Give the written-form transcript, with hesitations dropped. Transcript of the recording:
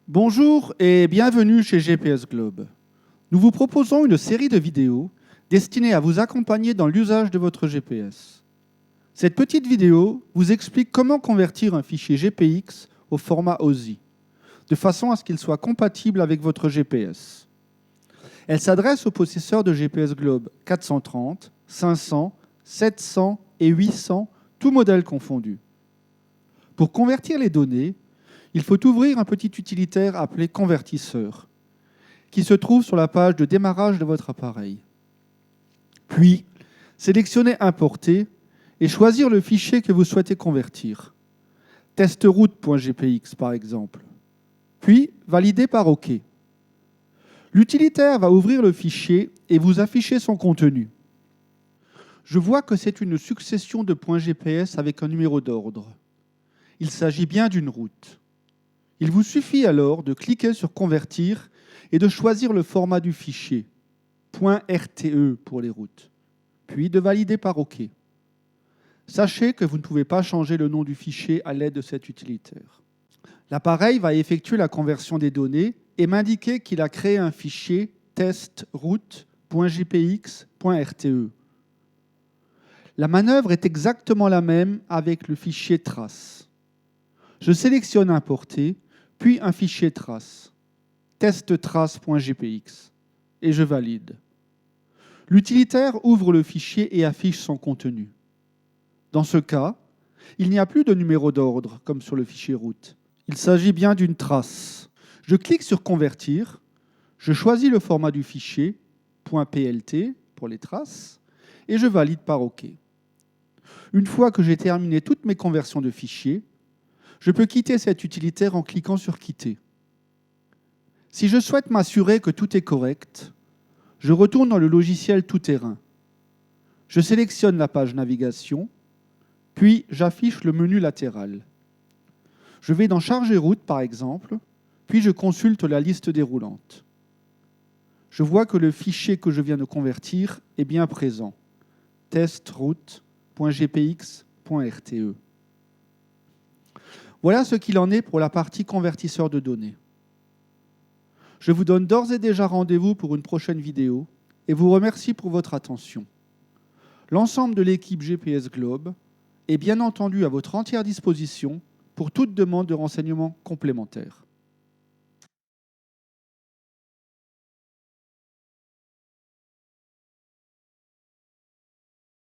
Bonjour et bienvenue chez GPS Globe. Nous vous proposons une série de vidéos destinées à vous accompagner dans l'usage de votre GPS. Cette petite vidéo vous explique comment convertir un fichier GPX au format OSI, de façon à ce qu'il soit compatible avec votre GPS. Elle s'adresse aux possesseurs de GPS Globe 430, 500, 700 et 800, tous modèles confondus. Pour convertir les données, il faut ouvrir un petit utilitaire appelé convertisseur, qui se trouve sur la page de démarrage de votre appareil. Puis, sélectionnez Importer et choisir le fichier que vous souhaitez convertir. Testroute.gpx par exemple. Puis, validez par OK. L'utilitaire va ouvrir le fichier et vous afficher son contenu. Je vois que c'est une succession de points GPS avec un numéro d'ordre. Il s'agit bien d'une route. Il vous suffit alors de cliquer sur Convertir et de choisir le format du fichier, .rte pour les routes, puis de valider par OK. Sachez que vous ne pouvez pas changer le nom du fichier à l'aide de cet utilitaire. L'appareil va effectuer la conversion des données et m'indiquer qu'il a créé un fichier testroute.gpx.rte. La manœuvre est exactement la même avec le fichier trace. Je sélectionne Importer, puis un fichier trace, testtrace.gpx, et je valide. L'utilitaire ouvre le fichier et affiche son contenu. Dans ce cas, il n'y a plus de numéro d'ordre, comme sur le fichier route. Il s'agit bien d'une trace. Je clique sur Convertir, je choisis le format du fichier, .plt pour les traces, et je valide par OK. Une fois que j'ai terminé toutes mes conversions de fichiers, je peux quitter cet utilitaire en cliquant sur Quitter. Si je souhaite m'assurer que tout est correct, je retourne dans le logiciel tout-terrain. Je sélectionne la page navigation, puis j'affiche le menu latéral. Je vais dans Charger route par exemple, puis je consulte la liste déroulante. Je vois que le fichier que je viens de convertir est bien présent, testroute.gpx.rte. Voilà ce qu'il en est pour la partie convertisseur de données. Je vous donne d'ores et déjà rendez-vous pour une prochaine vidéo et vous remercie pour votre attention. L'ensemble de l'équipe GPS Globe est bien entendu à votre entière disposition pour toute demande de renseignements complémentaires.